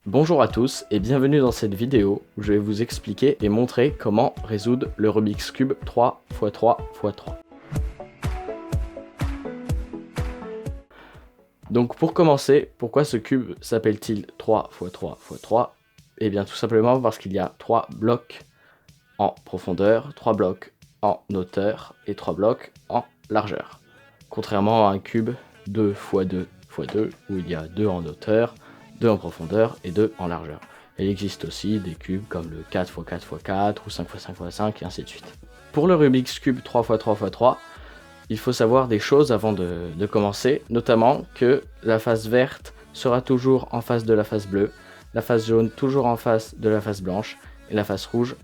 Bonjour à tous et bienvenue dans cette vidéo où je vais vous expliquer et montrer comment résoudre le Rubik's Cube 3x3x3. Donc pour commencer, pourquoi ce cube s'appelle-t-il 3x3x3? Eh bien tout simplement parce qu'il y a 3 blocs en profondeur, 3 blocs en hauteur et 3 blocs en largeur. Contrairement à un cube 2x2x2 où il y a 2 en hauteur, 2 en profondeur et 2 en largeur. Il existe aussi des cubes comme le 4x4x4 ou 5x5x5 et ainsi de suite. Pour le Rubik's Cube 3x3x3, il faut savoir des choses avant de commencer, notamment que la face verte sera toujours en face de la face bleue, la face jaune toujours en face de la face blanche et la face rouge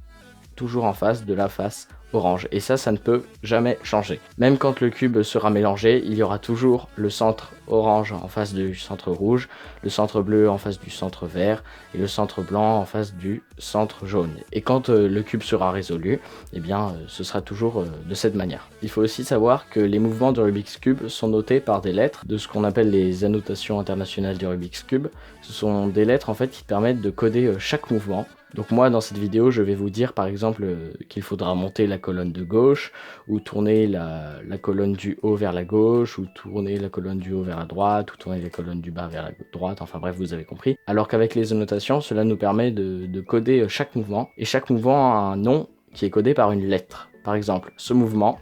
toujours en face de la face orange. Et ça ne peut jamais changer. Même quand le cube sera mélangé, il y aura toujours le centre orange en face du centre rouge, le centre bleu en face du centre vert et le centre blanc en face du centre jaune. Et quand le cube sera résolu, eh bien ce sera toujours de cette manière. Il faut aussi savoir que les mouvements du Rubik's Cube sont notés par des lettres de ce qu'on appelle les annotations internationales du Rubik's Cube. Ce sont des lettres en fait qui permettent de coder chaque mouvement. Donc moi dans cette vidéo je vais vous dire par exemple qu'il faudra monter la colonne de gauche ou tourner la colonne du haut vers la gauche ou tourner la colonne du haut vers la droite ou tourner la colonne du bas vers la droite, enfin bref vous avez compris. Alors qu'avec les annotations cela nous permet de coder chaque mouvement et chaque mouvement a un nom qui est codé par une lettre. Par exemple ce mouvement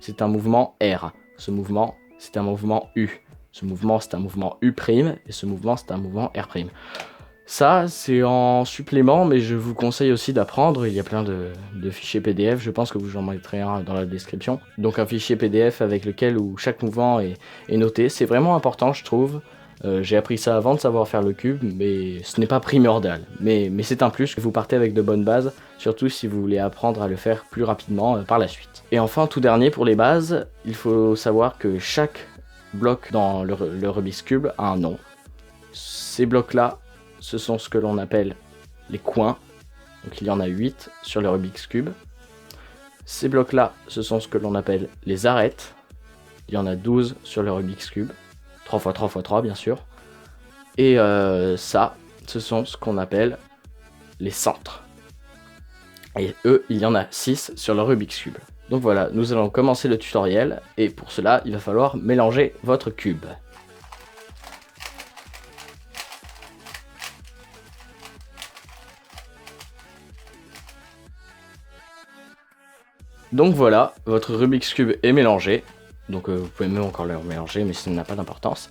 c'est un mouvement R, ce mouvement c'est un mouvement U, ce mouvement c'est un mouvement U' et ce mouvement c'est un mouvement R'. Ça, c'est en supplément, mais je vous conseille aussi d'apprendre. Il y a plein de fichiers PDF, je pense que vous en mettrez un dans la description. Donc un fichier PDF avec lequel où chaque mouvement est noté. C'est vraiment important, je trouve. J'ai appris ça avant de savoir faire le cube, mais ce n'est pas primordial. Mais c'est un plus que vous partez avec de bonnes bases, surtout si vous voulez apprendre à le faire plus rapidement par la suite. Et enfin, tout dernier, pour les bases, il faut savoir que chaque bloc dans le Rubik's Cube a un nom. Ces blocs-là, ce sont ce que l'on appelle les coins, donc il y en a 8 sur le Rubik's Cube. Ces blocs-là, ce sont ce que l'on appelle les arêtes, il y en a 12 sur le Rubik's Cube, 3x3x3 bien sûr. Et ça, ce sont ce qu'on appelle les centres. Et eux, il y en a 6 sur le Rubik's Cube. Donc voilà, nous allons commencer le tutoriel, et pour cela, il va falloir mélanger votre cube. Donc voilà, votre Rubik's Cube est mélangé. Donc vous pouvez même encore le mélanger, mais ça n'a pas d'importance.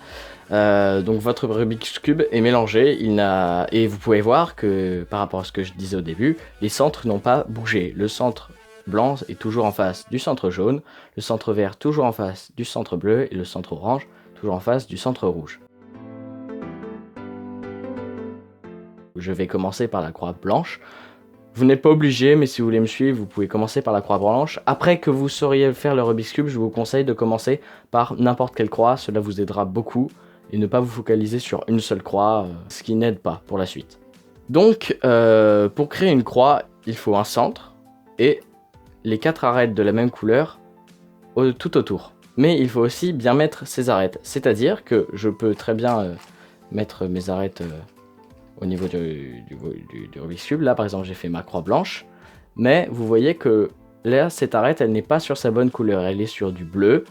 Donc votre Rubik's Cube est mélangé, et vous pouvez voir que par rapport à ce que je disais au début, les centres n'ont pas bougé. Le centre blanc est toujours en face du centre jaune, le centre vert toujours en face du centre bleu, et le centre orange toujours en face du centre rouge. Je vais commencer par la croix blanche. Vous n'êtes pas obligé, mais si vous voulez me suivre, vous pouvez commencer par la croix blanche. Après que vous sauriez faire le Rubik's Cube, je vous conseille de commencer par n'importe quelle croix. Cela vous aidera beaucoup et ne pas vous focaliser sur une seule croix, ce qui n'aide pas pour la suite. Donc, pour créer une croix, il faut un centre et les 4 arêtes de la même couleur tout autour. Mais il faut aussi bien mettre ces arêtes. C'est-à-dire que je peux très bien mettre mes arêtes au niveau du Rubik's Cube. Là par exemple j'ai fait ma croix blanche, mais vous voyez que là cette arête elle n'est pas sur sa bonne couleur, elle est sur du bleu.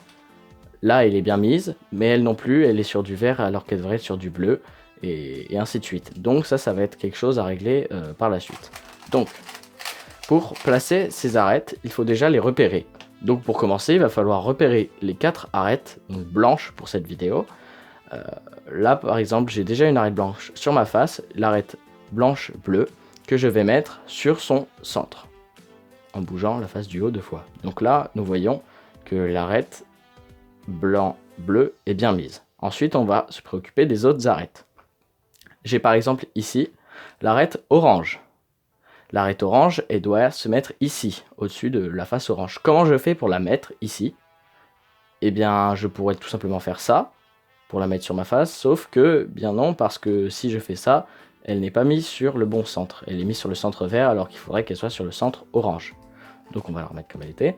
Là elle est bien mise, mais elle non plus, elle est sur du vert alors qu'elle devrait être sur du bleu, et ainsi de suite. Donc ça va être quelque chose à régler par la suite. Donc pour placer ces arêtes, il faut déjà les repérer. Donc pour commencer, il va falloir repérer les 4 arêtes, donc blanches pour cette vidéo. Là par exemple j'ai déjà une arête blanche sur ma face, l'arête blanche bleue que je vais mettre sur son centre en bougeant la face du haut 2 fois. Donc là nous voyons que l'arête blanc bleu est bien mise. Ensuite on va se préoccuper des autres arêtes. J'ai par exemple ici l'arête orange. L'arête orange elle doit se mettre ici au-dessus de la face orange. Comment je fais pour la mettre ici? Eh bien je pourrais tout simplement faire ça pour la mettre sur ma face, sauf que, bien non, parce que si je fais ça, elle n'est pas mise sur le bon centre. Elle est mise sur le centre vert alors qu'il faudrait qu'elle soit sur le centre orange. Donc on va la remettre comme elle était.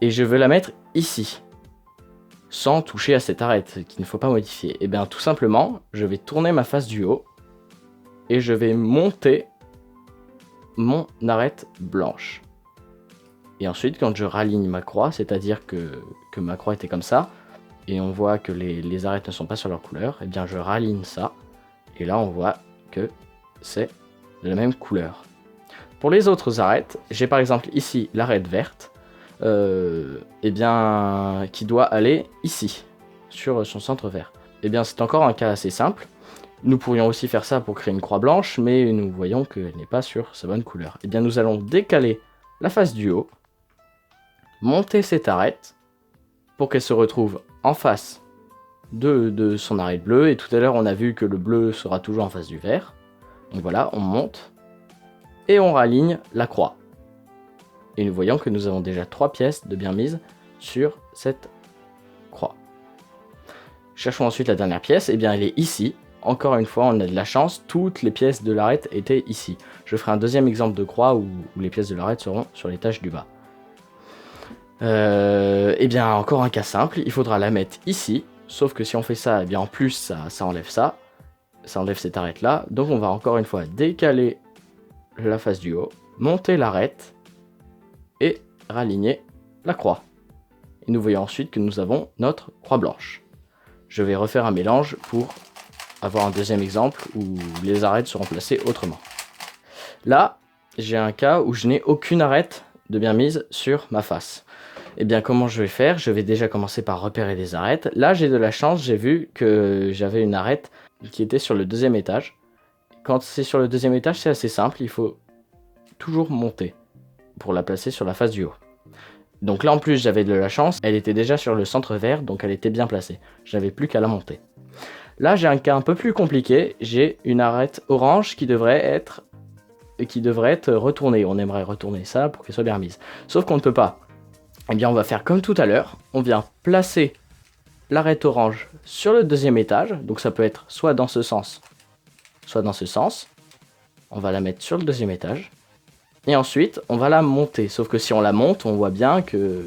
Et je veux la mettre ici, sans toucher à cette arête qu'il ne faut pas modifier. Et bien tout simplement, je vais tourner ma face du haut et je vais monter mon arête blanche. Et ensuite, quand je raligne ma croix, c'est-à-dire que ma croix était comme ça, et on voit que les arêtes ne sont pas sur leur couleur, et bien je raligne ça, et là on voit que c'est de la même couleur. Pour les autres arêtes, j'ai par exemple ici l'arête verte, et bien qui doit aller ici, sur son centre vert. Et bien c'est encore un cas assez simple. Nous pourrions aussi faire ça pour créer une croix blanche, mais nous voyons qu'elle n'est pas sur sa bonne couleur. Et bien nous allons décaler la face du haut, monter cette arête pour qu'elle se retrouve en face de son arête bleue. Et tout à l'heure on a vu que le bleu sera toujours en face du vert. Donc voilà, on monte et on raligne la croix. Et nous voyons que nous avons déjà 3 pièces de bien mises sur cette croix. Cherchons ensuite la dernière pièce, et bien elle est ici. Encore une fois, on a de la chance, toutes les pièces de l'arête étaient ici. Je ferai un deuxième exemple de croix où les pièces de l'arête seront sur l'étage du bas. Et bien encore un cas simple, il faudra la mettre ici, sauf que si on fait ça, et bien en plus ça enlève ça enlève cette arête là, donc on va encore une fois décaler la face du haut, monter l'arête et raligner la croix. Et nous voyons ensuite que nous avons notre croix blanche. Je vais refaire un mélange pour avoir un deuxième exemple où les arêtes seront placées autrement. Là, j'ai un cas où je n'ai aucune arête de bien mise sur ma face. Et bien comment je vais faire? Je vais déjà commencer par repérer les arêtes. Là j'ai de la chance, j'ai vu que j'avais une arête qui était sur le deuxième étage. Quand c'est sur le deuxième étage, c'est assez simple, il faut toujours monter pour la placer sur la face du haut. Donc là en plus j'avais de la chance, elle était déjà sur le centre vert, donc elle était bien placée. Je n'avais plus qu'à la monter. Là j'ai un cas un peu plus compliqué, j'ai une arête orange qui devrait être retournée. On aimerait retourner ça pour qu'elle soit bien mise. Sauf qu'on ne peut pas. Eh bien on va faire comme tout à l'heure, on vient placer l'arête orange sur le deuxième étage, donc ça peut être soit dans ce sens, soit dans ce sens. On va la mettre sur le deuxième étage, et ensuite on va la monter, sauf que si on la monte, on voit bien que,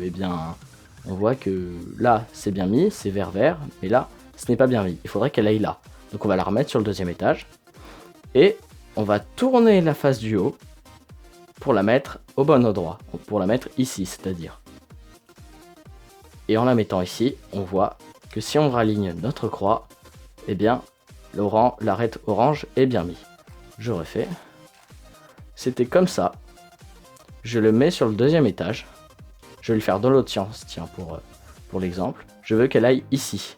on voit que là c'est bien mis, c'est vert, mais là ce n'est pas bien mis, il faudrait qu'elle aille là. Donc on va la remettre sur le deuxième étage, et on va tourner la face du haut pour la mettre au bon endroit, pour la mettre ici, c'est-à-dire. Et en la mettant ici, on voit que si on raligne notre croix, eh bien, l'arête orange est bien mise. Je refais. C'était comme ça. Je le mets sur le deuxième étage. Je vais le faire dans l'autre sens, tiens, pour l'exemple. Je veux qu'elle aille ici.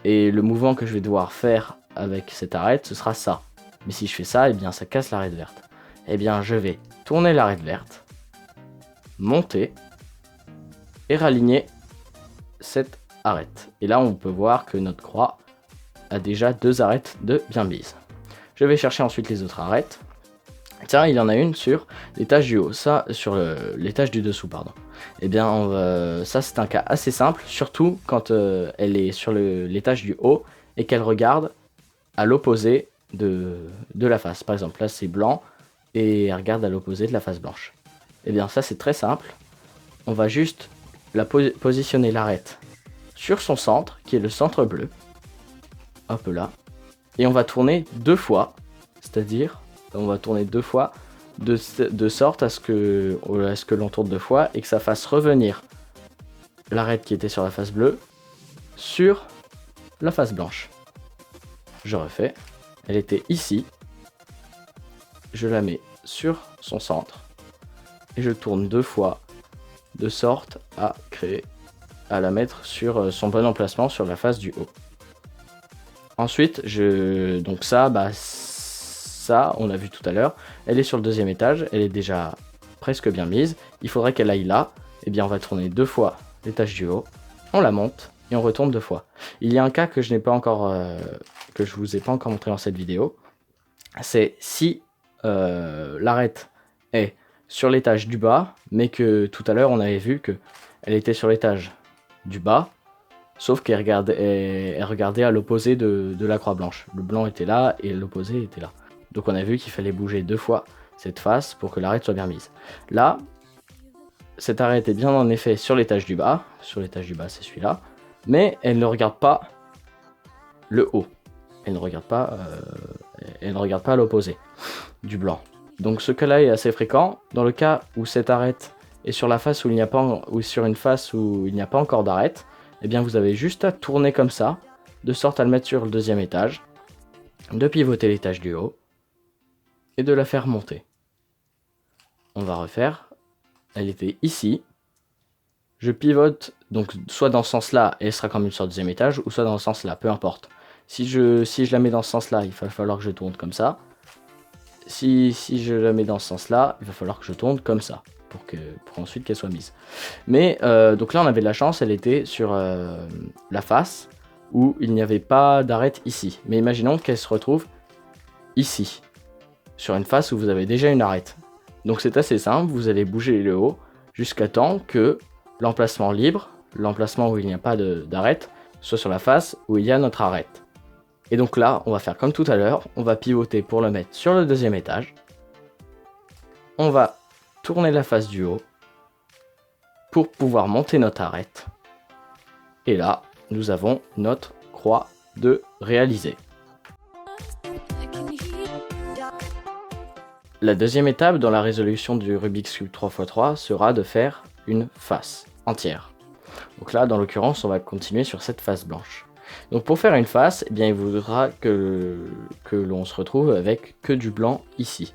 Et le mouvement que je vais devoir faire avec cette arête, ce sera ça. Mais si je fais ça, eh bien, ça casse l'arête verte. Eh bien, je vais tourner l'arête verte, monter, et raligner cette arête. Et là on peut voir que notre croix a déjà 2 arêtes de bien mise. Je vais chercher ensuite les autres arêtes. Tiens, il y en a une sur l'étage du haut, ça sur l'étage du dessous, pardon. Et bien ça c'est un cas assez simple, surtout quand elle est sur l'étage du haut et qu'elle regarde à l'opposé de la face. Par exemple là c'est blanc et elle regarde à l'opposé de la face blanche. Et bien ça c'est très simple, on va juste positionner l'arête sur son centre, qui est le centre bleu. Hop là. Et on va tourner 2 fois. C'est-à-dire, on va tourner 2 fois de sorte à ce que l'on tourne 2 fois et que ça fasse revenir l'arête qui était sur la face bleue sur la face blanche. Je refais. Elle était ici. Je la mets sur son centre. Et je tourne 2 fois de sorte à la mettre sur son bon emplacement sur la face du haut. Ensuite, donc ça, on a vu tout à l'heure, elle est sur le deuxième étage, elle est déjà presque bien mise. Il faudrait qu'elle aille là. Et bien, on va tourner 2 fois l'étage du haut, on la monte et on retourne 2 fois. Il y a un cas que je vous ai pas encore montré dans cette vidéo. C'est si l'arête est sur l'étage du bas, mais que tout à l'heure on avait vu que elle était sur l'étage du bas, sauf qu'elle regardait à l'opposé de la croix blanche. Le blanc était là et l'opposé était là. Donc on a vu qu'il fallait bouger 2 fois cette face pour que l'arête soit bien mise. Là, cette arête est bien en effet sur l'étage du bas. Sur l'étage du bas, c'est celui-là. Mais elle ne regarde pas le haut. Elle ne regarde pas, et elle ne regarde pas à l'opposé du blanc. Donc ce cas-là est assez fréquent. Dans le cas où cette arête est sur la face où il n'y a pas, ou sur une face où il n'y a pas encore d'arête, eh bien vous avez juste à tourner comme ça, de sorte à le mettre sur le deuxième étage, de pivoter l'étage du haut, et de la faire monter. On va refaire. Elle était ici. Je pivote, donc soit dans ce sens-là, et elle sera quand même sur le deuxième étage, ou soit dans ce sens-là, peu importe. Si je la mets dans ce sens-là, il va falloir que je tourne comme ça. Si je la mets dans ce sens-là, il va falloir que je tourne comme ça, pour ensuite qu'elle soit mise. Mais, donc là, on avait de la chance, elle était sur la face, où il n'y avait pas d'arête ici. Mais imaginons qu'elle se retrouve ici, sur une face où vous avez déjà une arête. Donc c'est assez simple, vous allez bouger le haut, jusqu'à temps que l'emplacement libre, l'emplacement où il n'y a pas d'arête, soit sur la face où il y a notre arête. Et donc là, on va faire comme tout à l'heure, on va pivoter pour le mettre sur le deuxième étage. On va tourner la face du haut pour pouvoir monter notre arête. Et là, nous avons notre croix de réaliser. La deuxième étape dans la résolution du Rubik's Cube 3x3 sera de faire une face entière. Donc là, dans l'occurrence, on va continuer sur cette face blanche. Donc pour faire une face, eh bien, il voudra que l'on se retrouve avec que du blanc ici.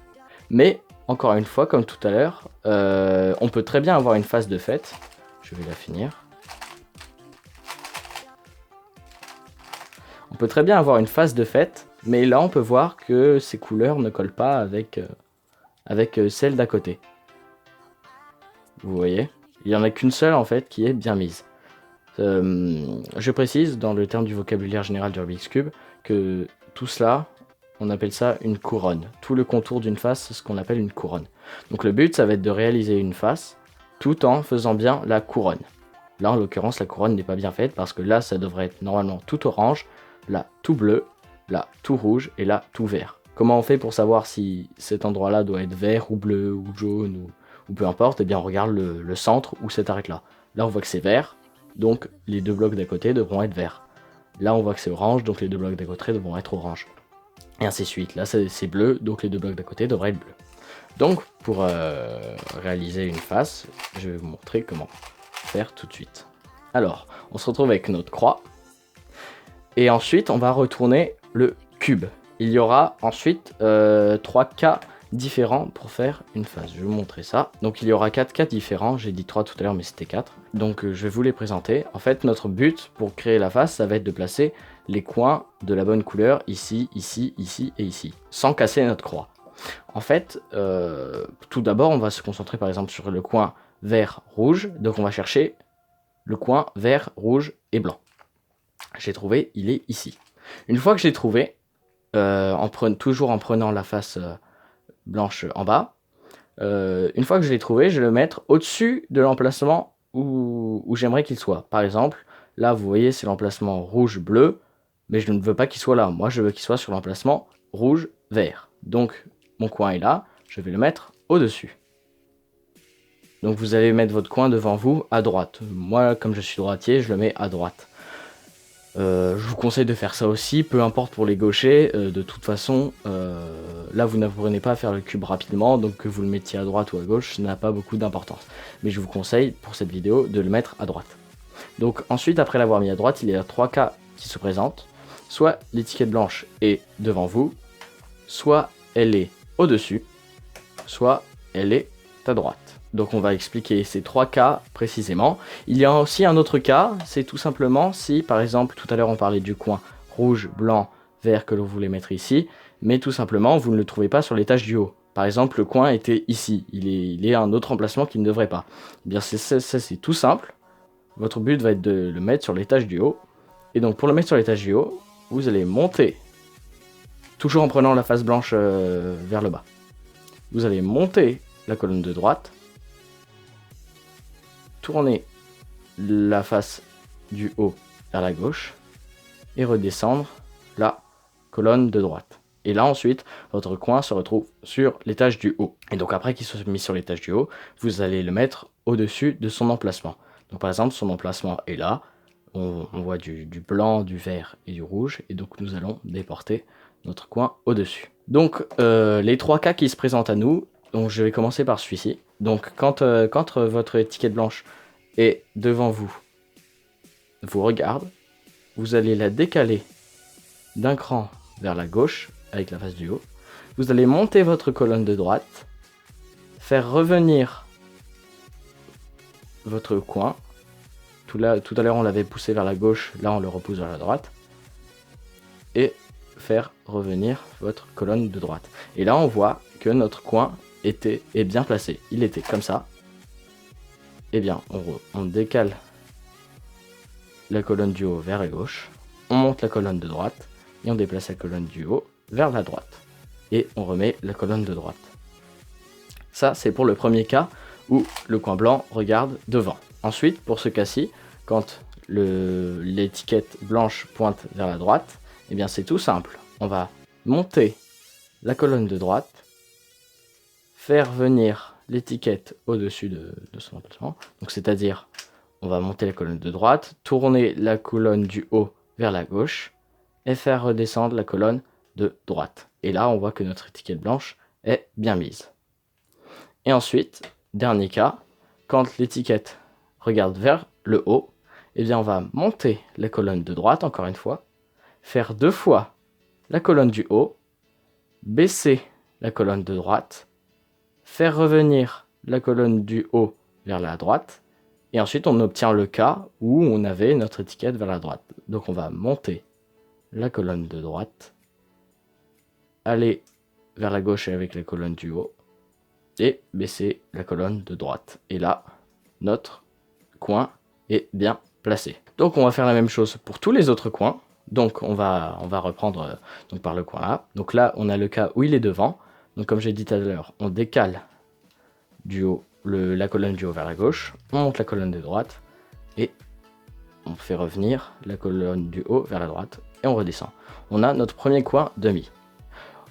Mais, encore une fois, comme tout à l'heure, on peut très bien avoir une face de fête. Je vais la finir. On peut très bien avoir une face de fête, mais là on peut voir que ces couleurs ne collent pas avec celle d'à côté. Vous voyez ? Il n'y en a qu'une seule en fait qui est bien mise. Je précise dans le terme du vocabulaire général du Rubik's Cube que tout cela, on appelle ça une couronne. Tout le contour d'une face, c'est ce qu'on appelle une couronne. Donc le but, ça va être de réaliser une face tout en faisant bien la couronne. Là, en l'occurrence, la couronne n'est pas bien faite parce que là, ça devrait être normalement tout orange, là, tout bleu, là, tout rouge et là, tout vert. Comment on fait pour savoir si cet endroit-là doit être vert ou bleu ou jaune ou peu importe? Eh bien, on regarde le centre où cette arête-là. Là, on voit que c'est vert. Donc les deux blocs d'à côté devront être verts. Là on voit que c'est orange, donc les deux blocs d'à côté devront être orange. Et ainsi de suite. Là c'est bleu, donc les deux blocs d'à côté devraient être bleus. Donc pour réaliser une face, je vais vous montrer comment faire tout de suite. Alors, on se retrouve avec notre croix. Et ensuite on va retourner le cube. Il y aura ensuite 3 cas différents pour faire une face. Je vais vous montrer ça. Donc il y aura 4 cas différents, j'ai dit 3 tout à l'heure mais c'était 4. Donc je vais vous les présenter. En fait notre but pour créer la face, ça va être de placer les coins de la bonne couleur ici, ici, ici et ici, sans casser notre croix. En fait, tout d'abord on va se concentrer par exemple sur le coin vert, rouge. Donc on va chercher le coin vert, rouge et blanc. J'ai trouvé, il est ici. Une fois que j'ai trouvé, toujours en prenant la face blanche en bas. Une fois que je l'ai trouvé, je vais le mettre au-dessus de l'emplacement où j'aimerais qu'il soit. Par exemple, là vous voyez c'est l'emplacement rouge-bleu, mais je ne veux pas qu'il soit là. Moi je veux qu'il soit sur l'emplacement rouge-vert. Donc mon coin est là, je vais le mettre au-dessus. Donc vous allez mettre votre coin devant vous à droite. Moi comme je suis droitier, je le mets à droite. Je vous conseille de faire ça aussi, peu importe pour les gauchers, de toute façon, là vous n'apprenez pas à faire le cube rapidement, donc que vous le mettiez à droite ou à gauche, ça n'a pas beaucoup d'importance. Mais je vous conseille, pour cette vidéo, de le mettre à droite. Donc ensuite, après l'avoir mis à droite, il y a 3 cas qui se présentent. Soit l'étiquette blanche est devant vous, soit elle est au-dessus, soit elle est à droite. Donc on va expliquer ces 3 cas précisément. Il y a aussi un autre cas, c'est tout simplement si par exemple tout à l'heure on parlait du coin rouge, blanc, vert que l'on voulait mettre ici, mais tout simplement vous ne le trouvez pas sur l'étage du haut. Par exemple le coin était ici, il est à un autre emplacement qu'il ne devrait pas. Eh bien c'est tout simple, votre but va être de le mettre sur l'étage du haut. Et donc pour le mettre sur l'étage du haut, vous allez monter, toujours en prenant la face blanche vers le bas. Vous allez monter la colonne de droite, tourner la face du haut vers la gauche et redescendre la colonne de droite. Et là ensuite, votre coin se retrouve sur l'étage du haut. Et donc après qu'il soit mis sur l'étage du haut, vous allez le mettre au-dessus de son emplacement. Donc par exemple, son emplacement est là. On voit du blanc, du vert et du rouge. Et donc nous allons déporter notre coin au-dessus. Donc les 3 cas qui se présentent à nous, donc je vais commencer par celui-ci. Donc quand votre étiquette blanche est devant vous, vous regarde, vous allez la décaler d'un cran vers la gauche avec la face du haut. Vous allez monter votre colonne de droite, faire revenir votre coin. Tout à l'heure on l'avait poussé vers la gauche, là on le repousse vers la droite. Et faire revenir votre colonne de droite. Et là on voit que notre coin est bien placé. Il était comme ça. Et bien on décale la colonne du haut vers la gauche. On monte la colonne de droite. Et on déplace la colonne du haut vers la droite. Et on remet la colonne de droite. Ça c'est pour le premier cas où le coin blanc regarde devant. Ensuite pour ce cas-ci, quand l'étiquette blanche pointe vers la droite, eh bien c'est tout simple. On va monter la colonne de droite, faire venir l'étiquette au-dessus de son emplacement. Donc c'est-à-dire, on va monter la colonne de droite, tourner la colonne du haut vers la gauche et faire redescendre la colonne de droite. Et là, on voit que notre étiquette blanche est bien mise. Et ensuite, dernier cas, quand l'étiquette regarde vers le haut, eh bien on va monter la colonne de droite, encore une fois, faire 2 fois la colonne du haut, baisser la colonne de droite, faire revenir la colonne du haut vers la droite, et ensuite on obtient le cas où on avait notre étiquette vers la droite. Donc on va monter la colonne de droite, aller vers la gauche avec la colonne du haut, et baisser la colonne de droite. Et là, notre coin est bien placé. Donc on va faire la même chose pour tous les autres coins. Donc on va reprendre donc par le coin là. Donc là on a le cas où il est devant. Donc comme j'ai dit tout à l'heure, on décale du haut la colonne du haut vers la gauche, on monte la colonne de droite et on fait revenir la colonne du haut vers la droite et on redescend. On a notre premier coin demi.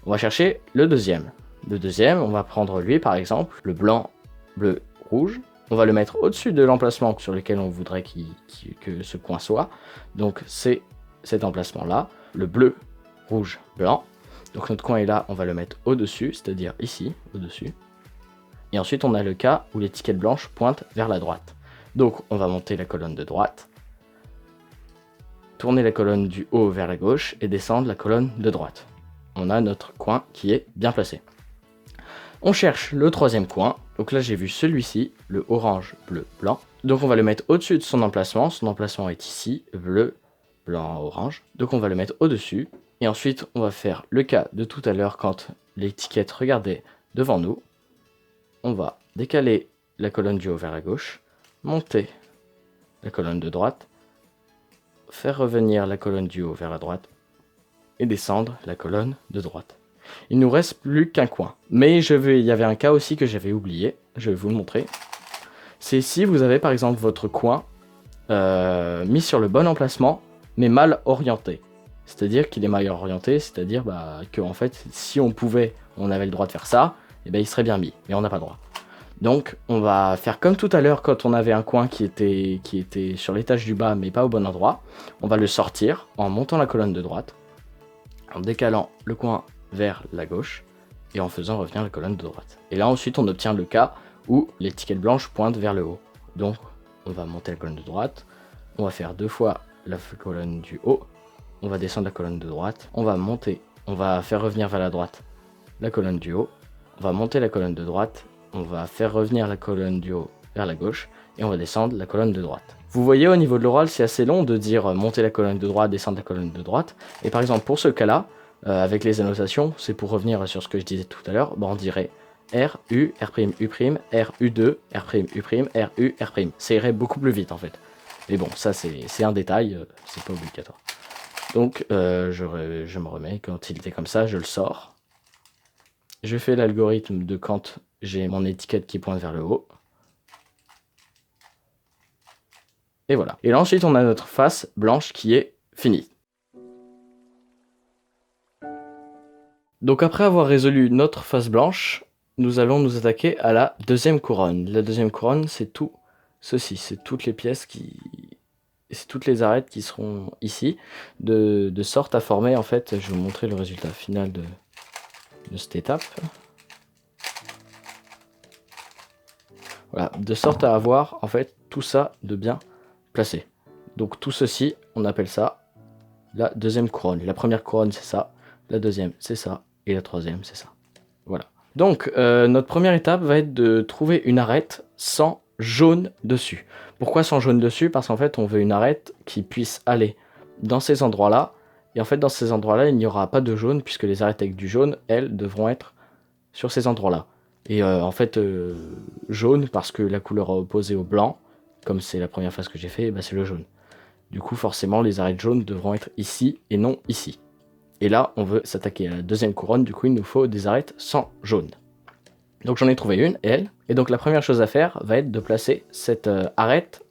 On va chercher le deuxième. Le deuxième, on va prendre lui par exemple, le blanc, bleu, rouge. On va le mettre au-dessus de l'emplacement sur lequel on voudrait que ce coin soit. Donc c'est cet emplacement-là, le bleu, rouge, blanc. Donc notre coin est là, on va le mettre au-dessus, c'est-à-dire ici, au-dessus. Et ensuite on a le cas où l'étiquette blanche pointe vers la droite. Donc on va monter la colonne de droite, tourner la colonne du haut vers la gauche et descendre la colonne de droite. On a notre coin qui est bien placé. On cherche le troisième coin. Donc là j'ai vu celui-ci, le orange, bleu, blanc. Donc on va le mettre au-dessus de son emplacement. Son emplacement est ici, bleu, blanc, orange. Donc on va le mettre au-dessus. Et ensuite on va faire le cas de tout à l'heure quand l'étiquette regardait devant nous. On va décaler la colonne du haut vers la gauche, monter la colonne de droite, faire revenir la colonne du haut vers la droite et descendre la colonne de droite. Il nous reste plus qu'un coin. Mais il y avait un cas aussi que j'avais oublié, je vais vous le montrer. C'est si vous avez par exemple votre coin mis sur le bon emplacement, mais mal orienté. C'est-à-dire qu'il est mal orienté, c'est-à-dire que en fait, si on avait le droit de faire ça, et il serait bien mis, mais on n'a pas le droit. Donc on va faire comme tout à l'heure quand on avait un coin qui était sur l'étage du bas, mais pas au bon endroit. On va le sortir en montant la colonne de droite, en décalant le coin vers la gauche et en faisant revenir la colonne de droite. Et là ensuite on obtient le cas où l'étiquette blanche pointe vers le haut. Donc on va monter la colonne de droite, on va faire 2 fois la colonne du haut, on va descendre la colonne de droite, on va faire revenir vers la droite la colonne du haut, on va monter la colonne de droite, on va faire revenir la colonne du haut vers la gauche et on va descendre la colonne de droite. Vous voyez au niveau de l'oral c'est assez long de dire monter la colonne de droite, descendre la colonne de droite. Et par exemple pour ce cas là, avec les annotations, c'est pour revenir sur ce que je disais tout à l'heure, on dirait R, U, R', U', R, U2, R', U', R, U, R'. Ça irait beaucoup plus vite en fait. Mais bon, ça c'est un détail, c'est pas obligatoire. Donc je me remets, quand il était comme ça, je le sors. Je fais l'algorithme de quand j'ai mon étiquette qui pointe vers le haut. Et voilà. Et là ensuite on a notre face blanche qui est finie. Donc après avoir résolu notre face blanche, nous allons nous attaquer à la deuxième couronne. La deuxième couronne, c'est tout ceci, c'est toutes les pièces c'est toutes les arêtes qui seront ici, de sorte à former, en fait, je vais vous montrer le résultat final de cette étape. Voilà, de sorte à avoir en fait tout ça de bien placé. Donc tout ceci, on appelle ça la deuxième couronne. La première couronne, c'est ça, la deuxième, c'est ça, et la troisième, c'est ça. Voilà. Donc notre première étape va être de trouver une arête sans jaune dessus. Pourquoi sans jaune dessus? Parce qu'en fait, on veut une arête qui puisse aller dans ces endroits-là. Et en fait, dans ces endroits-là, il n'y aura pas de jaune, puisque les arêtes avec du jaune, elles, devront être sur ces endroits-là. Et en fait, jaune, parce que la couleur opposée au blanc, comme c'est la première phase que j'ai fait, bah, c'est le jaune. Du coup, forcément, les arêtes jaunes devront être ici et non ici. Et là, on veut s'attaquer à la deuxième couronne, du coup, il nous faut des arêtes sans jaune. Donc j'en ai trouvé une, elle. Et donc la première chose à faire va être de placer cette arête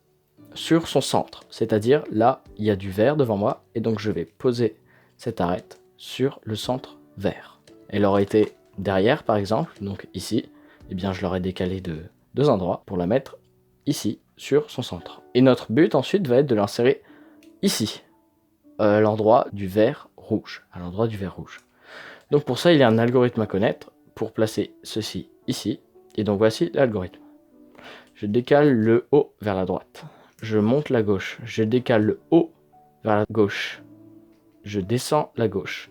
sur son centre. C'est-à-dire, là, il y a du vert devant moi, et donc je vais poser cette arête sur le centre vert. Elle aurait été derrière, par exemple, donc ici, eh bien je l'aurais décalé de 2 endroits pour la mettre ici, sur son centre. Et notre but ensuite va être de l'insérer ici, à l'endroit du vert rouge. Donc pour ça, il y a un algorithme à connaître pour placer ceci ici. Et donc voici l'algorithme. Je décale le haut vers la droite. Je monte la gauche. Je décale le haut vers la gauche. Je descends la gauche.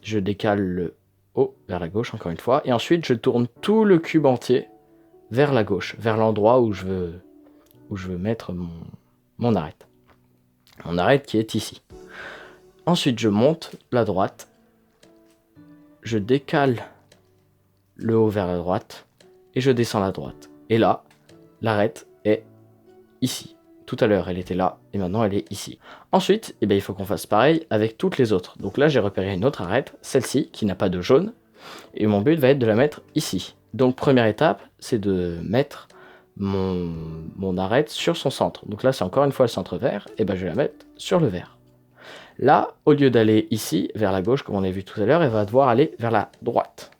Je décale le haut vers la gauche encore une fois. Et ensuite, je tourne tout le cube entier vers la gauche, vers l'endroit où je veux mettre mon arête. Mon arête qui est ici. Ensuite, je monte la droite. Je décale le haut vers la droite. Et je descends la droite. Et là, l'arête est ici. Tout à l'heure, elle était là, et maintenant elle est ici. Ensuite, eh bien, il faut qu'on fasse pareil avec toutes les autres. Donc là, j'ai repéré une autre arête, celle-ci, qui n'a pas de jaune. Et mon but va être de la mettre ici. Donc première étape, c'est de mettre mon arête sur son centre. Donc là, c'est encore une fois le centre vert, et ben je vais la mettre sur le vert. Là, au lieu d'aller ici, vers la gauche, comme on a vu tout à l'heure, elle va devoir aller vers la droite.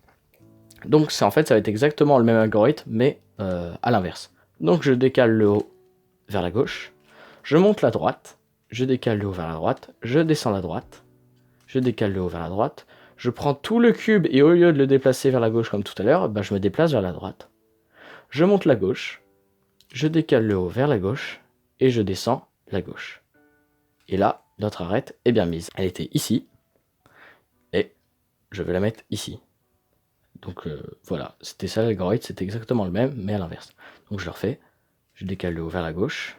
Donc en fait, ça va être exactement le même algorithme, mais à l'inverse. Donc je décale le haut vers la gauche, je monte la droite, je décale le haut vers la droite, je descends la droite, je décale le haut vers la droite, je prends tout le cube et au lieu de le déplacer vers la gauche comme tout à l'heure, ben je me déplace vers la droite. Je monte la gauche, je décale le haut vers la gauche et je descends la gauche. Et là, notre arête est bien mise. Elle était ici et je vais la mettre ici. Donc voilà, c'était ça l'algorithme, c'était exactement le même, mais à l'inverse. Donc je le refais, je décale le haut vers la gauche,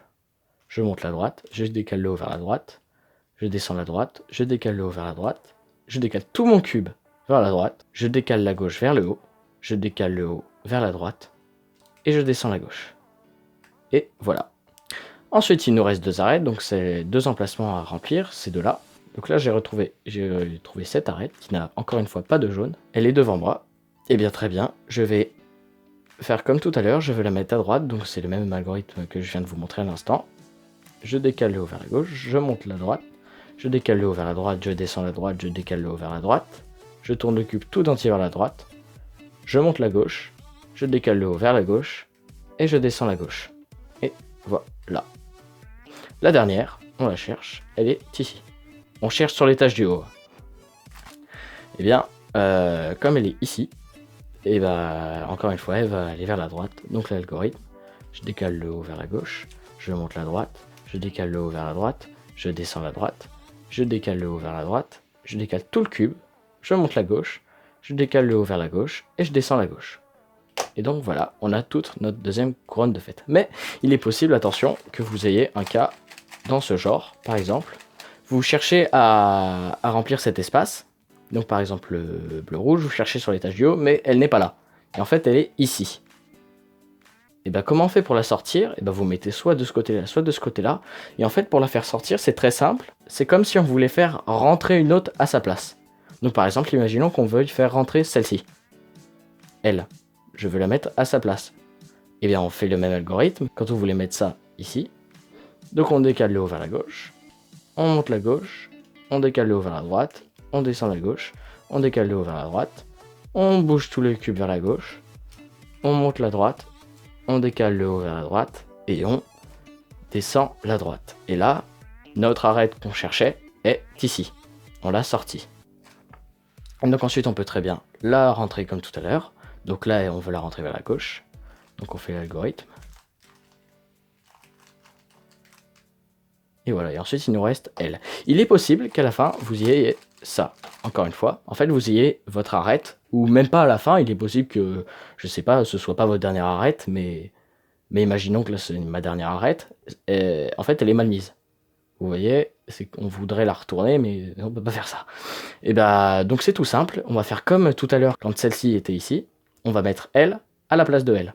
je monte la droite, je décale le haut vers la droite, je descends la droite, je décale le haut vers la droite, je décale tout mon cube vers la droite, je décale la gauche vers le haut, je décale le haut vers la droite, et je descends la gauche. Et voilà. Ensuite, il nous reste 2 arêtes, donc c'est 2 emplacements à remplir, ces 2-là. Donc là, j'ai trouvé cette arête, qui n'a encore une fois pas de jaune, elle est devant moi. Et bien très bien, je vais faire comme tout à l'heure, je vais la mettre à droite, donc c'est le même algorithme que je viens de vous montrer à l'instant. Je décale le haut vers la gauche, je monte la droite, je décale le haut vers la droite, je descends la droite, je décale le haut vers la droite, je tourne le cube tout entier vers la droite, je monte la gauche, je décale le haut vers la gauche, et je descends la gauche. Et voilà. La dernière, on la cherche, elle est ici. On cherche sur l'étage du haut. Et bien, comme elle est ici, et bah encore une fois elle va aller vers la droite. Donc l'algorithme, je décale le haut vers la gauche, je monte la droite, je décale le haut vers la droite, je descends la droite, je décale le haut vers la droite, je décale tout le cube, je monte la gauche, je décale le haut vers la gauche et je descends la gauche. Et donc voilà, on a toute notre deuxième couronne de fête. Mais il est possible, attention, que vous ayez un cas dans ce genre. Par exemple, vous cherchez à remplir cet espace. Donc par exemple le bleu-rouge, vous cherchez sur l'étage du haut, mais elle n'est pas là. Et en fait, elle est ici. Et bien comment on fait pour la sortir? Et bien vous mettez soit de ce côté-là, soit de ce côté-là. Et en fait, pour la faire sortir, c'est très simple. C'est comme si on voulait faire rentrer une autre à sa place. Donc par exemple, imaginons qu'on veuille faire rentrer celle-ci. Elle. Je veux la mettre à sa place. Et bien on fait le même algorithme quand vous voulez mettre ça ici. Donc on décale le haut vers la gauche. On monte la gauche. On décale le haut vers la droite. On descend la gauche, on décale le haut vers la droite, on bouge tout le cube vers la gauche, on monte la droite, on décale le haut vers la droite, et on descend la droite. Et là, notre arête qu'on cherchait est ici. On l'a sortie. Donc ensuite, on peut très bien la rentrer comme tout à l'heure. Donc là, on veut la rentrer vers la gauche. Donc on fait l'algorithme. Et voilà, et ensuite il nous reste L. Il est possible qu'à la fin, vous ayez ça. Encore une fois, en fait, vous ayez votre arête, ou même pas à la fin, il est possible que, je sais pas, ce soit pas votre dernière arête, mais imaginons que là c'est ma dernière arête, et, en fait elle est mal mise. Vous voyez, c'est qu'on voudrait la retourner, mais on peut pas faire ça. Et bah, donc c'est tout simple, on va faire comme tout à l'heure quand celle-ci était ici, on va mettre L à la place de L.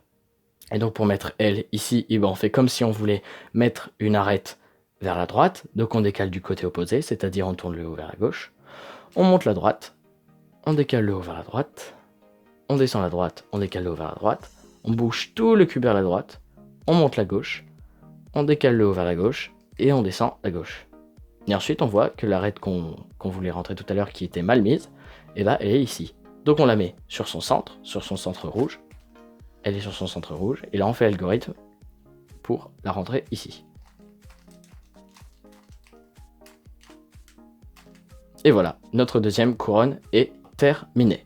Et donc pour mettre L ici, et ben on fait comme si on voulait mettre une arête vers la droite, donc on décale du côté opposé, c'est-à-dire on tourne le haut vers la gauche, on monte la droite, on décale le haut vers la droite, on descend la droite, on décale le haut vers la droite, on bouge tout le cube vers la droite, on monte la gauche, on décale le haut vers la gauche, et on descend la gauche. Et ensuite on voit que l'arête qu'on voulait rentrer tout à l'heure qui était mal mise, et ben elle est ici. Donc on la met sur son centre rouge, elle est sur son centre rouge, et là on fait l'algorithme pour la rentrer ici. Et voilà, notre deuxième couronne est terminée.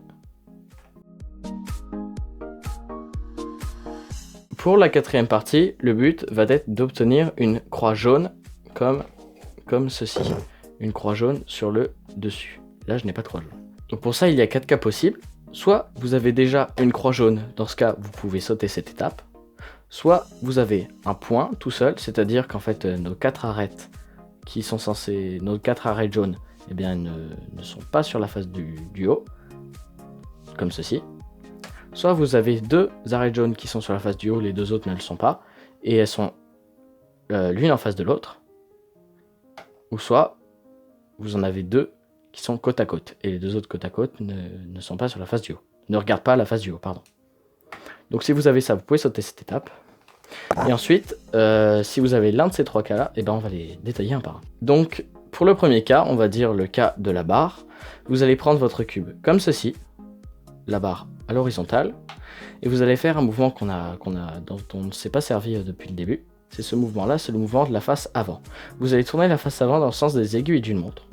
Pour la quatrième partie, le but va être d'obtenir une croix jaune comme ceci. Une croix jaune sur le dessus. Là, je n'ai pas de croix jaune. Donc pour ça, il y a 4 cas possibles. Soit vous avez déjà une croix jaune, dans ce cas, vous pouvez sauter cette étape. Soit vous avez un point tout seul, c'est-à-dire qu'en fait, nos 4 arêtes qui sont censées, nos 4 arêtes jaunes, eh bien, ne sont pas sur la face du haut, comme ceci. Soit vous avez 2 arêtes jaunes qui sont sur la face du haut, les 2 autres ne le sont pas, et elles sont l'une en face de l'autre. Ou soit vous en avez 2 qui sont côte à côte, et les 2 autres côte à côte ne sont pas sur la face du haut. Ne regardent pas la face du haut, pardon. Donc si vous avez ça, vous pouvez sauter cette étape. Et ensuite, si vous avez l'un de ces 3 cas-là, eh ben on va les détailler un par un. Donc, pour le premier cas, on va dire le cas de la barre. Vous allez prendre votre cube comme ceci, la barre à l'horizontale, et vous allez faire un mouvement dont on ne s'est pas servi depuis le début. C'est ce mouvement-là, c'est le mouvement de la face avant. Vous allez tourner la face avant dans le sens des aiguilles d'une montre.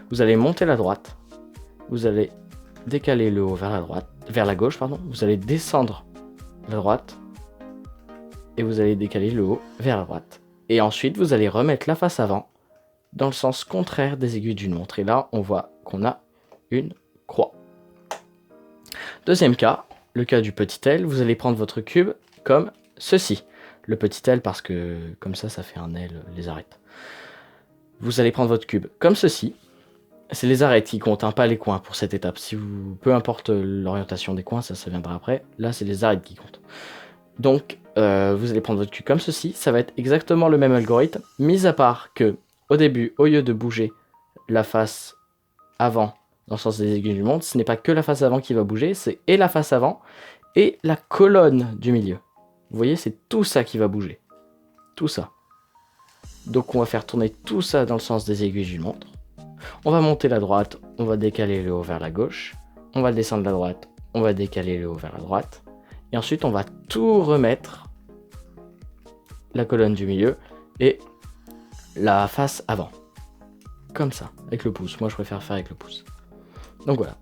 Vous allez monter la droite, vous allez décaler le haut vers la gauche, pardon. Vous allez descendre la droite, et vous allez décaler le haut vers la droite. Et ensuite, vous allez remettre la face avant dans le sens contraire des aiguilles d'une montre. Et là, on voit qu'on a une croix. Deuxième cas, le cas du petit L, vous allez prendre votre cube comme ceci. Le petit L parce que comme ça fait un L, les arêtes. Vous allez prendre votre cube comme ceci. C'est les arêtes qui comptent, hein, pas les coins pour cette étape. Peu importe l'orientation des coins, ça viendra après. Là, c'est les arêtes qui comptent. Donc, vous allez prendre votre cube comme ceci. Ça va être exactement le même algorithme, mis à part que au début, au lieu de bouger la face avant dans le sens des aiguilles du montre, ce n'est pas que la face avant qui va bouger, c'est et la face avant et la colonne du milieu. Vous voyez, c'est tout ça qui va bouger. Tout ça. Donc on va faire tourner tout ça dans le sens des aiguilles d'une montre. On va monter la droite, on va décaler le haut vers la gauche. On va descendre la droite, on va décaler le haut vers la droite. Et ensuite, on va tout remettre, la colonne du milieu et la face avant. Comme ça, avec le pouce. Moi, je préfère faire avec le pouce. Donc voilà.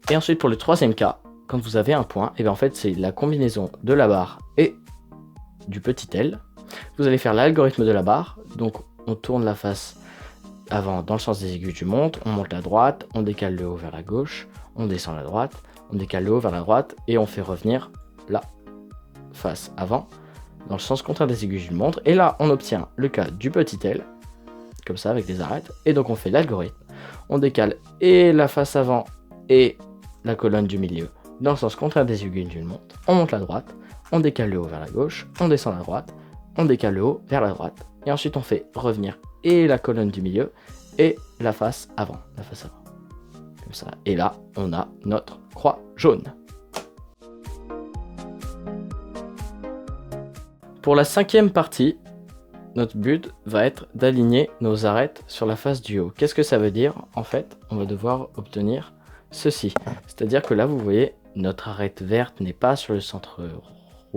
Et ensuite, pour le troisième cas, quand vous avez un point, et bien en fait, c'est la combinaison de la barre et du petit L. Vous allez faire l'algorithme de la barre. Donc, on tourne la face avant dans le sens des aiguilles du montre. On monte la droite, on décale le haut vers la gauche. On descend la droite, on décale le haut vers la droite. Et on fait revenir la face avant dans le sens contraire des aiguilles d'une montre. Et là, on obtient le cas du petit L, comme ça, avec des arêtes. Et donc, on fait l'algorithme. On décale et la face avant et la colonne du milieu dans le sens contraire des aiguilles d'une montre. On monte la droite, on décale le haut vers la gauche, on descend la droite, on décale le haut vers la droite. Et ensuite, on fait revenir et la colonne du milieu et la face avant. Comme ça. Et là, on a notre croix jaune. Pour la cinquième partie, notre but va être d'aligner nos arêtes sur la face du haut. Qu'est-ce que ça veut dire? En fait, on va devoir obtenir ceci. C'est-à-dire que là, vous voyez, notre arête verte n'est pas sur le centre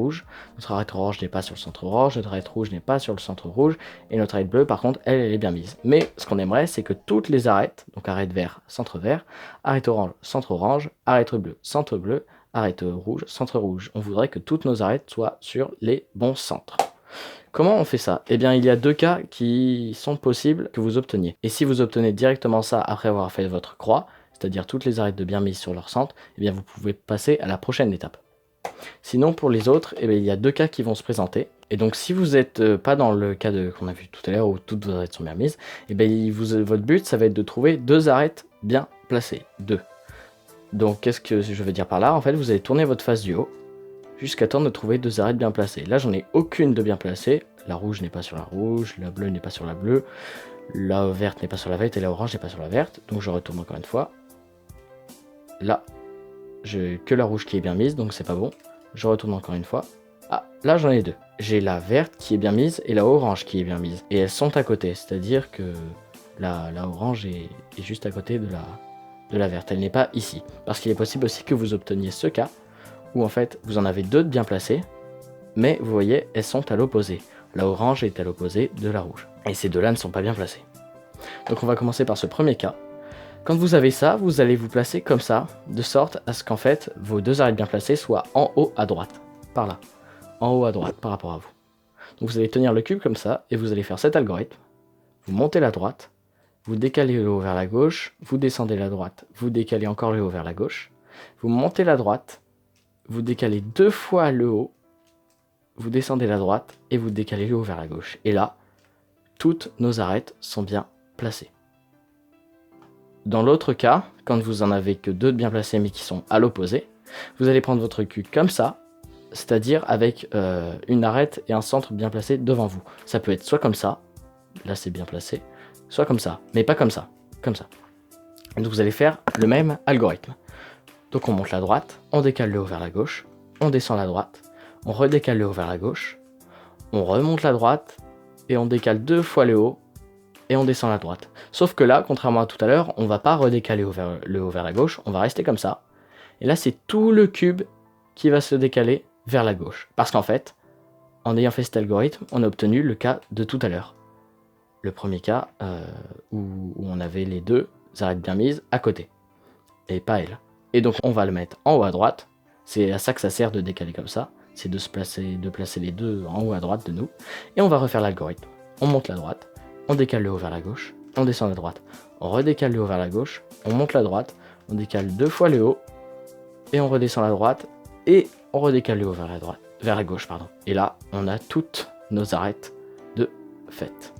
rouge, notre arête orange n'est pas sur le centre orange, notre arête rouge n'est pas sur le centre rouge, et notre arête bleue, par contre, elle est bien mise. Mais ce qu'on aimerait, c'est que toutes les arêtes, donc arête vert, centre vert, arête orange, arête bleue, centre bleu, arête rouge, centre rouge. On voudrait que toutes nos arêtes soient sur les bons centres. Comment on fait ça? Eh bien, il y a deux cas qui sont possibles que vous obteniez. Et si vous obtenez directement ça après avoir fait votre croix, c'est-à-dire toutes les arêtes de bien mises sur leur centre, eh bien, vous pouvez passer à la prochaine étape. Sinon, pour les autres, eh bien, il y a deux cas qui vont se présenter. Et donc, si vous n'êtes pas dans le cas qu'on a vu tout à l'heure où toutes vos arêtes sont bien mises, eh bien, votre but, ça va être de trouver deux arêtes bien placées. Deux. Donc, qu'est-ce que je veux dire par là? En fait, vous allez tourner votre face du haut jusqu'à temps de trouver deux arêtes bien placées. Là, j'en ai aucune de bien placée. La rouge n'est pas sur la rouge, la bleue n'est pas sur la bleue, la verte n'est pas sur la verte et la orange n'est pas sur la verte. Donc, je retourne encore une fois. Là, j'ai que la rouge qui est bien mise, donc c'est pas bon. Je retourne encore une fois. Ah, là, j'en ai deux. J'ai la verte qui est bien mise et la orange qui est bien mise. Et elles sont à côté, c'est-à-dire que la orange est juste à côté de la verte. Elle n'est pas ici. Parce qu'il est possible aussi que vous obteniez ce cas où en fait vous en avez deux de bien placées, mais vous voyez, elles sont à l'opposé. La orange est à l'opposé de la rouge. Et ces deux-là ne sont pas bien placées. Donc on va commencer par ce premier cas. Quand vous avez ça, vous allez vous placer comme ça, de sorte à ce qu'en fait vos deux arêtes bien placées soient en haut à droite. Par là. En haut à droite par rapport à vous. Donc vous allez tenir le cube comme ça, et vous allez faire cet algorithme. Vous montez la droite, vous décalez le haut vers la gauche, vous descendez la droite, vous décalez encore le haut vers la gauche, vous montez la droite, vous décalez deux fois le haut, vous descendez la droite et vous décalez le haut vers la gauche. Et là, toutes nos arêtes sont bien placées. Dans l'autre cas, quand vous en avez que deux de bien placés mais qui sont à l'opposé, vous allez prendre votre cul comme ça, c'est-à-dire avec une arête et un centre bien placés devant vous. Ça peut être soit comme ça, là c'est bien placé, soit comme ça, mais pas comme ça, comme ça. Et donc vous allez faire le même algorithme. Donc on monte la droite, on décale le haut vers la gauche, on descend la droite, on redécale le haut vers la gauche, on remonte la droite, et on décale deux fois le haut, et on descend la droite. Sauf que là, contrairement à tout à l'heure, on va pas redécaler le haut vers la gauche, on va rester comme ça. Et là, c'est tout le cube qui va se décaler vers la gauche. Parce qu'en fait, en ayant fait cet algorithme, on a obtenu le cas de tout à l'heure. Le premier cas où on avait les deux arêtes bien mises à côté, et pas elle. Et donc on va le mettre en haut à droite, c'est à ça que ça sert de décaler comme ça, c'est de placer les deux en haut à droite de nous, et on va refaire l'algorithme. On monte la droite, on décale le haut vers la gauche, on descend la droite, on redécale le haut vers la gauche, on monte la droite, on décale deux fois le haut, et on redescend la droite, et on redécale le haut vers la gauche, pardon. Et là, on a toutes nos arêtes de fait.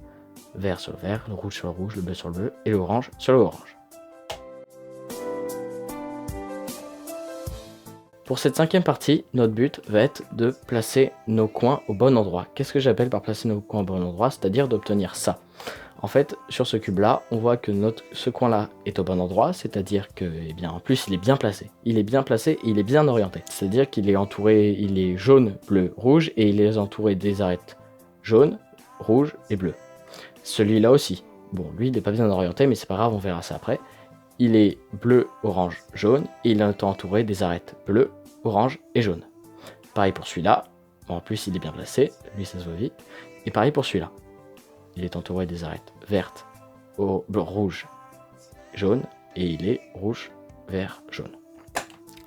Vert sur le vert, le rouge sur le rouge, le bleu sur le bleu, et l'orange sur le orange. Pour cette cinquième partie, notre but va être de placer nos coins au bon endroit. Qu'est-ce que j'appelle par placer nos coins au bon endroit? C'est-à-dire d'obtenir ça. En fait, sur ce cube-là, on voit que ce coin-là est au bon endroit, c'est-à-dire que, eh bien, en plus, il est bien placé. Il est bien placé et il est bien orienté. C'est-à-dire qu'il est entouré, il est jaune, bleu, rouge, et il est entouré des arêtes jaune, rouge et bleu. Celui-là aussi. Bon, lui, il n'est pas bien orienté, mais c'est pas grave, on verra ça après. Il est bleu, orange, jaune, et il est entouré des arêtes bleues, orange et jaune. Pareil pour celui-là. Bon, en plus, il est bien placé. Lui, ça se voit vite. Et pareil pour celui-là. Il est entouré des arêtes vertes, rouge, jaune, et il est rouge, vert, jaune.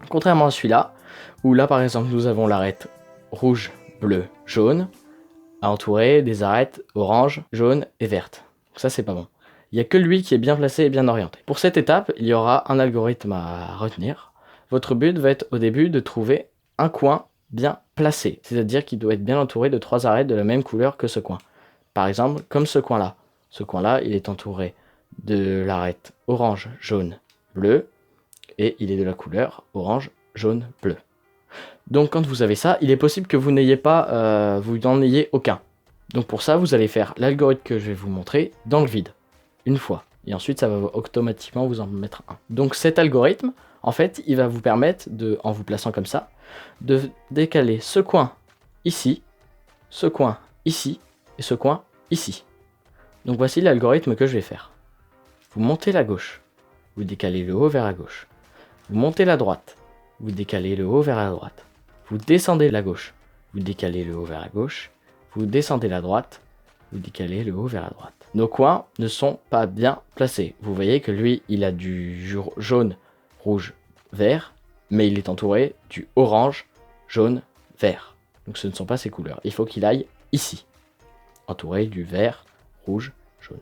Contrairement à celui-là, où là, par exemple, nous avons l'arête rouge, bleu, jaune, entouré des arêtes orange, jaune et verte. Donc ça, c'est pas bon. Il n'y a que lui qui est bien placé et bien orienté. Pour cette étape, il y aura un algorithme à retenir. Votre but va être au début de trouver un coin bien placé, c'est-à-dire qu'il doit être bien entouré de trois arêtes de la même couleur que ce coin. Par exemple, comme ce coin-là. Ce coin-là, il est entouré de l'arête orange, jaune, bleu, et il est de la couleur orange, jaune, bleu. Donc quand vous avez ça, il est possible que vous n'ayez pas, vous n'en ayez aucun. Donc pour ça, vous allez faire l'algorithme que je vais vous montrer dans le vide, une fois. Et ensuite, ça va automatiquement vous en mettre un. Donc cet algorithme, en fait, il va vous permettre, en vous plaçant comme ça, de décaler ce coin ici, ce coin ici, et ce coin ici. Donc voici l'algorithme que je vais faire. Vous montez la gauche, vous décalez le haut vers la gauche. Vous montez la droite, vous décalez le haut vers la droite. Vous descendez la gauche, vous décalez le haut vers la gauche, vous descendez la droite, vous décalez le haut vers la droite. Nos coins ne sont pas bien placés. Vous voyez que lui, il a du jaune, rouge, vert, mais il est entouré du orange, jaune, vert. Donc ce ne sont pas ces couleurs. Il faut qu'il aille ici, entouré du vert, rouge, jaune.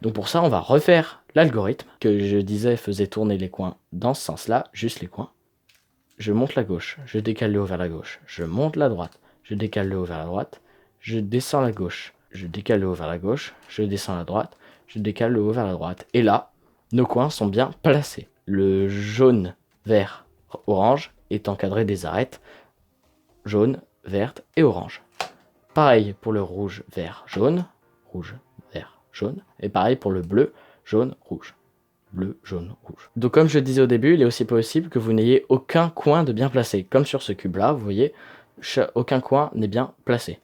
Donc pour ça, on va refaire l'algorithme que je disais faisait tourner les coins dans ce sens-là, juste les coins. Je monte la gauche, je décale le haut vers la gauche, je monte la droite, je décale le haut vers la droite, je descends la gauche, je décale le haut vers la gauche, je descends la droite, je décale le haut vers la droite. Et là, nos coins sont bien placés. Le jaune, vert, orange est encadré des arêtes jaune, verte et orange. Pareil pour le rouge, vert, jaune, jaune. Et pareil pour le bleu, jaune, rouge. Bleu, jaune, rouge. Donc comme je disais au début, il est aussi possible que vous n'ayez aucun coin de bien placé. Comme sur ce cube-là, vous voyez, aucun coin n'est bien placé.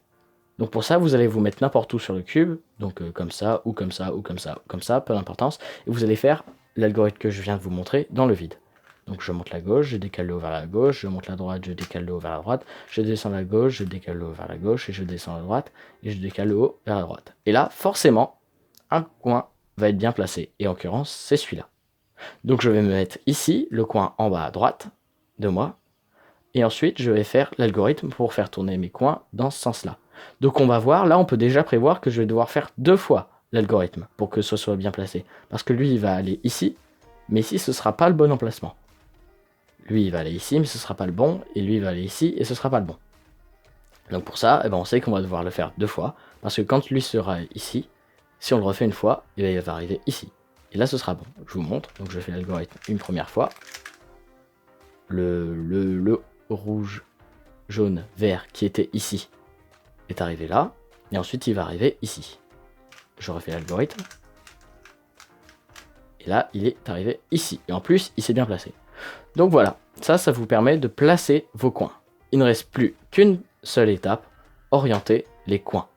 Donc pour ça, vous allez vous mettre n'importe où sur le cube, donc comme ça, ou comme ça, ou comme ça, ou comme ça, peu d'importance. Et vous allez faire l'algorithme que je viens de vous montrer dans le vide. Donc je monte la gauche, je décale le haut vers la gauche, je monte la droite, je décale le haut vers la droite, je descends la gauche, je décale le haut vers la gauche, et je descends la droite, et je décale le haut vers la droite. Et là, forcément, un coin va être bien placé, et en l'occurrence, c'est celui-là. Donc je vais me mettre ici, le coin en bas à droite de moi, et ensuite je vais faire l'algorithme pour faire tourner mes coins dans ce sens-là. Donc on va voir, là on peut déjà prévoir que je vais devoir faire 2 fois l'algorithme pour que ce soit bien placé. Parce que lui il va aller ici, mais ici ce ne sera pas le bon emplacement. Lui il va aller ici, mais ce ne sera pas le bon, et lui il va aller ici, et ce ne sera pas le bon. Donc pour ça, eh ben, on sait qu'on va devoir le faire 2 fois, parce que quand lui sera ici, si on le refait une fois, eh ben, il va arriver ici. Et là ce sera bon. Je vous montre, donc je fais l'algorithme une première fois. Le rouge, jaune, vert qui était ici est arrivé là, et ensuite il va arriver ici. Je refais l'algorithme, et là il est arrivé ici, et en plus il s'est bien placé. Donc voilà, ça vous permet de placer vos coins. Il ne reste plus qu'une seule étape, orienter les coins.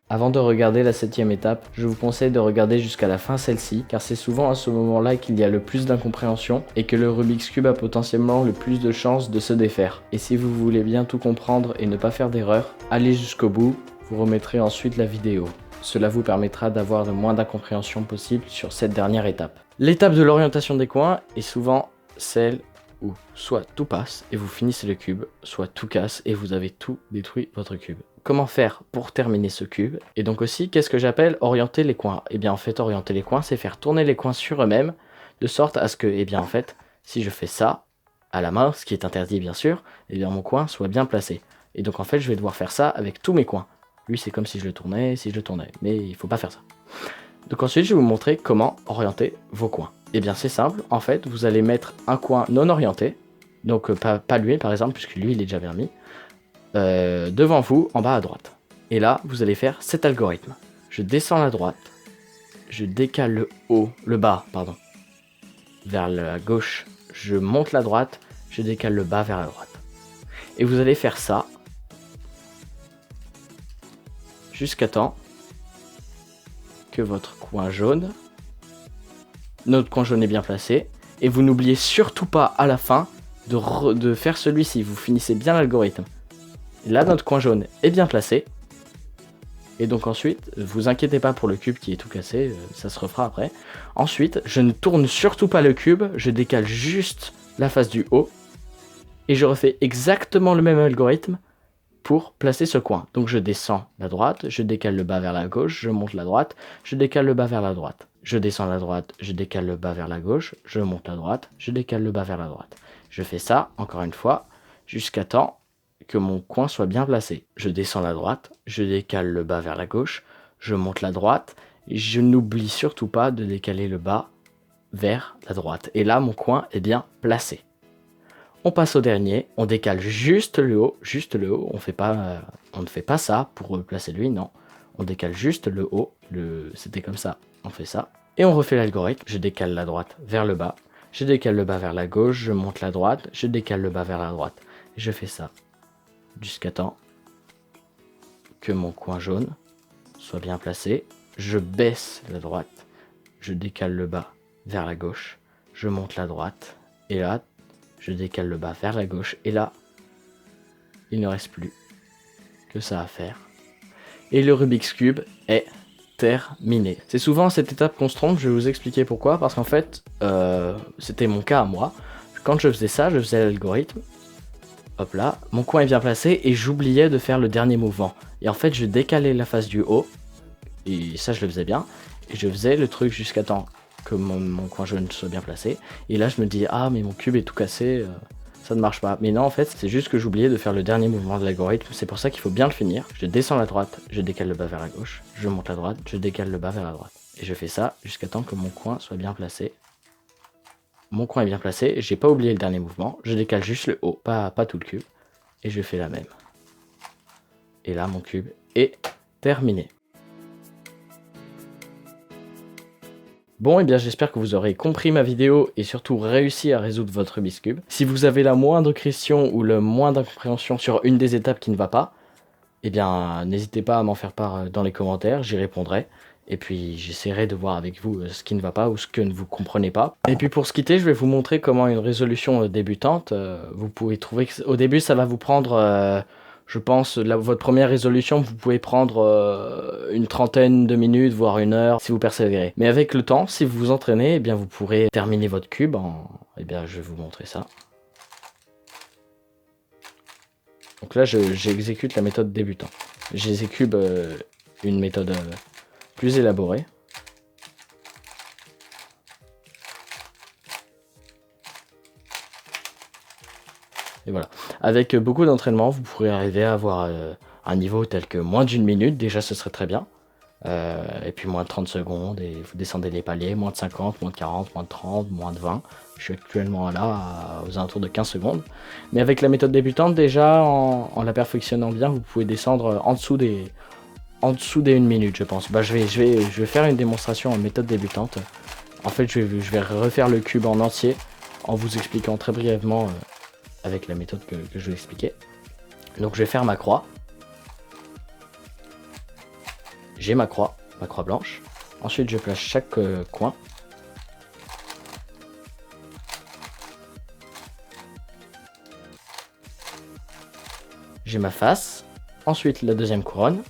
Avant de regarder la 7e étape, je vous conseille de regarder jusqu'à la fin celle-ci, car c'est souvent à ce moment-là qu'il y a le plus d'incompréhension et que le Rubik's Cube a potentiellement le plus de chances de se défaire. Et si vous voulez bien tout comprendre et ne pas faire d'erreur, allez jusqu'au bout, vous remettrez ensuite la vidéo. Cela vous permettra d'avoir le moins d'incompréhension possible sur cette dernière étape. L'étape de l'orientation des coins est souvent celle où soit tout passe et vous finissez le cube, soit tout casse et vous avez tout détruit votre cube. Comment faire pour terminer ce cube? Et donc aussi, qu'est-ce que j'appelle orienter les coins? Et bien en fait, orienter les coins, c'est faire tourner les coins sur eux-mêmes, de sorte à ce que, et bien en fait, si je fais ça, à la main, ce qui est interdit bien sûr, et bien mon coin soit bien placé. Et donc en fait, je vais devoir faire ça avec tous mes coins. Lui, c'est comme si je le tournais, mais il faut pas faire ça. Donc ensuite, je vais vous montrer comment orienter vos coins. Et bien c'est simple, en fait, vous allez mettre un coin non orienté, donc pas lui par exemple, puisque lui, il est déjà bien mis, devant vous, en bas à droite. Et là, vous allez faire cet algorithme. Je descends la droite, je décale le bas, vers la gauche, je monte la droite, je décale le bas vers la droite. Et vous allez faire ça jusqu'à temps que votre coin jaune, notre coin jaune est bien placé, et vous n'oubliez surtout pas à la fin de faire celui-ci, vous finissez bien l'algorithme. Là, notre coin jaune est bien placé. Et donc ensuite, vous inquiétez pas pour le cube qui est tout cassé, ça se refera après. Ensuite, je ne tourne surtout pas le cube, je décale juste la face du haut. Et je refais exactement le même algorithme pour placer ce coin. Donc je descends la droite, je décale le bas vers la gauche, je monte la droite, je décale le bas vers la droite. Je descends la droite, je décale le bas vers la gauche, je monte la droite, je décale le bas vers la droite. Je fais ça, encore une fois, jusqu'à temps que mon coin soit bien placé. Je descends la droite, je décale le bas vers la gauche, je monte la droite, et je n'oublie surtout pas de décaler le bas vers la droite. Et là, mon coin est bien placé. On passe au dernier, on décale juste le haut, on ne fait pas ça pour placer lui, non. On décale juste le haut, c'était comme ça, on fait ça. Et on refait l'algorithme, je décale la droite vers le bas, je décale le bas vers la gauche, je monte la droite, je décale le bas vers la droite. Et je fais ça jusqu'à temps que mon coin jaune soit bien placé. Je baisse la droite, je décale le bas vers la gauche, je monte la droite, et là, je décale le bas vers la gauche, et là, il ne reste plus que ça à faire. Et le Rubik's Cube est terminé. C'est souvent à cette étape qu'on se trompe, je vais vous expliquer pourquoi, parce qu'en fait, c'était mon cas à moi. Quand je faisais ça, je faisais l'algorithme, hop là, mon coin est bien placé, et j'oubliais de faire le dernier mouvement. Et en fait, je décalais la face du haut, et ça je le faisais bien, et je faisais le truc jusqu'à temps que mon coin jaune soit bien placé, et là je me dis, ah mais mon cube est tout cassé, ça ne marche pas. Mais non, en fait, c'est juste que j'oubliais de faire le dernier mouvement de l'algorithme, c'est pour ça qu'il faut bien le finir. Je descends la droite, je décale le bas vers la gauche, je monte la droite, je décale le bas vers la droite. Et je fais ça jusqu'à temps que mon coin soit bien placé. Mon coin est bien placé, j'ai pas oublié le dernier mouvement, je décale juste le haut, pas tout le cube, et je fais la même. Et là, mon cube est terminé. Bon, et bien j'espère que vous aurez compris ma vidéo et surtout réussi à résoudre votre Rubik's Cube. Si vous avez la moindre question ou le moindre incompréhension sur une des étapes qui ne va pas, eh bien n'hésitez pas à m'en faire part dans les commentaires, j'y répondrai. Et puis j'essaierai de voir avec vous ce qui ne va pas ou ce que ne vous comprenez pas. Et puis pour se quitter, je vais vous montrer comment une résolution débutante, vous pouvez trouver qu'au début ça va vous prendre... je pense, votre première résolution, vous pouvez prendre une trentaine de minutes, voire 1 heure, si vous persévérez. Mais avec le temps, si vous vous entraînez, eh bien vous pourrez terminer votre cube en... Eh bien, je vais vous montrer ça. Donc là, j'exécute la méthode débutant. J'exécute une méthode plus élaborée. Et voilà. Avec beaucoup d'entraînement, vous pourrez arriver à avoir un niveau tel que moins d'1 minute, déjà ce serait très bien. Et puis moins de 30 secondes, et vous descendez les paliers, moins de 50, moins de 40, moins de 30, moins de 20. Je suis actuellement là aux alentours de 15 secondes. Mais avec la méthode débutante, déjà, en la perfectionnant bien, vous pouvez descendre en dessous des 1 minute, je pense. Bah, je vais faire une démonstration en méthode débutante. En fait, je vais refaire le cube en entier, en vous expliquant très brièvement... avec la méthode que je vais expliquer. Donc je vais faire ma croix. J'ai ma croix blanche. Ensuite je place chaque coin. J'ai ma face. Ensuite la deuxième couronne.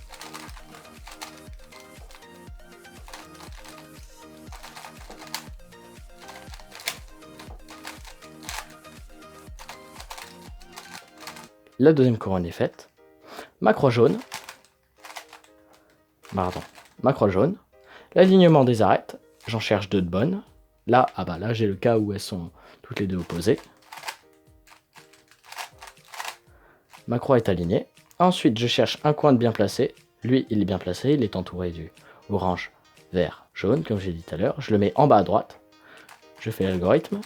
La deuxième couronne est faite. Ma croix jaune. Pardon. Ma croix jaune. L'alignement des arêtes. J'en cherche 2 de bonnes. Là, ah bah là j'ai le cas où elles sont toutes les deux opposées. Ma croix est alignée. Ensuite, je cherche un coin de bien placé. Lui, il est bien placé. Il est entouré du orange, vert, jaune, comme j'ai dit tout à l'heure. Je le mets en bas à droite. Je fais l'algorithme.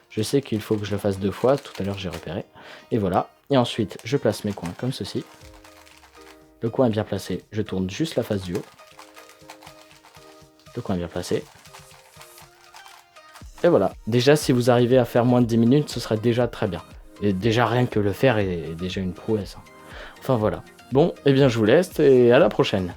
Je sais qu'il faut que je le fasse 2 fois. Tout à l'heure, j'ai repéré. Et voilà. Et ensuite, je place mes coins comme ceci. Le coin est bien placé, je tourne juste la face du haut. Le coin est bien placé. Et voilà. Déjà, si vous arrivez à faire moins de 10 minutes, ce serait déjà très bien. Et déjà, rien que le faire est déjà une prouesse. Enfin voilà. Bon, et bien je vous laisse et à la prochaine.